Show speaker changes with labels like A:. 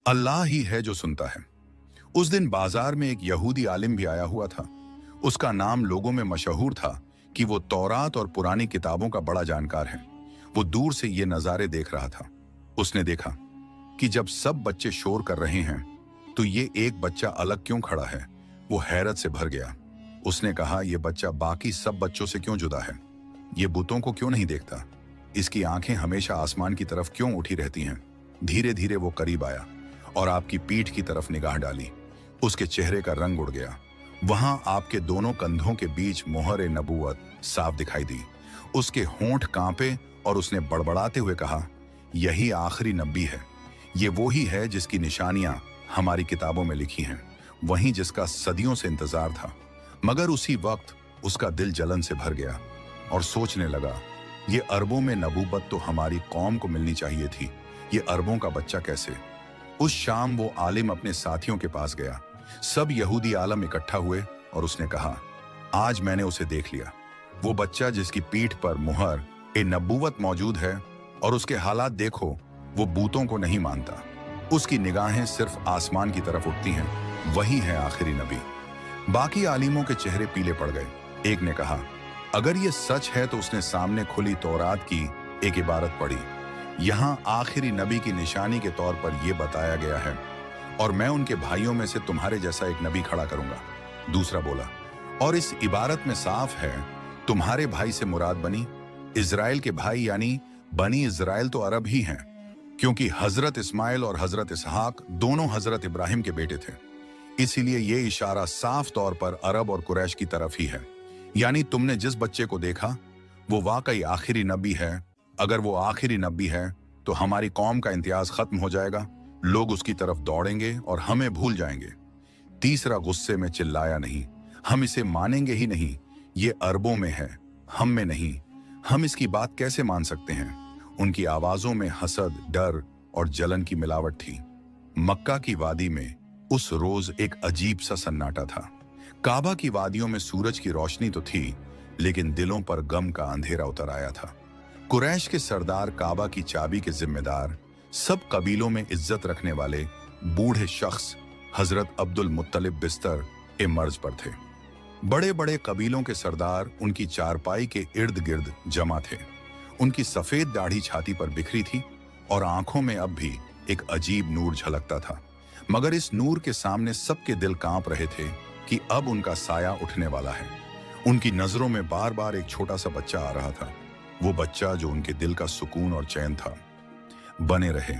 A: अल्लाह ही है जो सुनता है। उस दिन बाजार में एक यहूदी आलिम भी आया हुआ था। उसका नाम लोगों में मशहूर था कि वो तौरात और पुरानी किताबों का बड़ा जानकार है। वो दूर से ये नज़ारे देख रहा था। उसने देखा कि जब सब बच्चे शोर कर रहे हैं तो ये एक बच्चा अलग क्यों खड़ा है। वो हैरत से भर गया। उसने कहा, यह बच्चा बाकी सब बच्चों से क्यों जुदा है? ये बुतों को क्यों नहीं देखता? इसकी आंखें हमेशा आसमान की तरफ क्यों उठी रहती हैं? धीरे धीरे वो करीब आया और आपकी पीठ की तरफ निगाह डाली। उसके चेहरे का रंग उड़ गया। वहां आपके दोनों कंधों के बीच मोहर नबूवत साफ दिखाई दी। उसके होंठ कांपे और उसने बड़बड़ाते हुए कहा, यही आखिरी नबी है। ये वो ही है जिसकी निशानियां हमारी किताबों में लिखी हैं, वहीं जिसका सदियों से इंतजार था। मगर उसी वक्त उसका दिल जलन से भर गया और सोचने लगा, ये अरबों में नबूवत तो हमारी कौम को मिलनी चाहिए थी, ये अरबों का बच्चा कैसे? उस शाम वो आलिम अपने साथियों के पास गया। सब यहूदी आलम इकट्ठा हुए और उसने कहा, आज मैंने उसे देख लिया। वो बच्चा जिसकी पीठ पर मुहर नबूवत मौजूद है, और उसके हालात देखो, वो बूतों को नहीं मानता। उसकी निगाहें सिर्फ आसमान की तरफ उठती हैं। वही है आखिरी नबी। बाकी आलिमों के चेहरे पीले पड़ गए। एक ने कहा, अगर ये सच है तो उसने सामने खुली तौरात की एक इबारत पढ़ी। यहाँ आखिरी नबी की निशानी के तौर पर यह बताया गया है, और मैं उनके भाइयों में से तुम्हारे जैसा एक नबी खड़ा करूंगा। दूसरा बोला, और इस इबारत में साफ है, तुम्हारे भाई से मुराद बनी इजराइल के भाई, यानी बनी इजराइल तो अरब ही हैं, क्योंकि हजरत इस्माइल और हजरत इसहाक दोनों हजरत इब्राहिम के बेटे थे। इसीलिए यह इशारा साफ तौर पर अरब और कुरैश की तरफ ही है। यानी तुमने जिस बच्चे को देखा वो वाकई आखिरी नबी है। अगर वो आखिरी नबी है तो हमारी कौम का इम्तियाज खत्म हो जाएगा, लोग उसकी तरफ दौड़ेंगे और हमें भूल जाएंगे। तीसरा गुस्से में चिल्लाया, नहीं, हम इसे मानेंगे ही नहीं। ये अरबों में है, हम में नहीं। हम इसकी बात कैसे मान सकते हैं? उनकी आवाजों में हसद, डर और जलन की मिलावट थी। मक्का की वादी में उस रोज एक अजीब सा सन्नाटा था। काबा की वादियों में सूरज की रोशनी तो थी, लेकिन दिलों पर गम का अंधेरा उतर आया था। कुरैश के सरदार, काबा की चाबी के जिम्मेदार, सब कबीलों में इज्जत रखने वाले बूढ़े शख्स हजरत अब्दुल मुत्तलिब बिस्तर ए मर्ज पर थे। बड़े बड़े कबीलों के सरदार उनकी चारपाई के इर्द गिर्द जमा थे। उनकी सफेद दाढ़ी छाती पर बिखरी थी और आंखों में अब भी एक अजीब नूर झलकता था। मगर इस नूर के सामने सबके दिल कांप रहे थे कि अब उनका साया उठने वाला है। उनकी नजरों में बार बार एक छोटा सा बच्चा आ रहा था, वो बच्चा जो उनके दिल का सुकून और चैन था। बने रहे।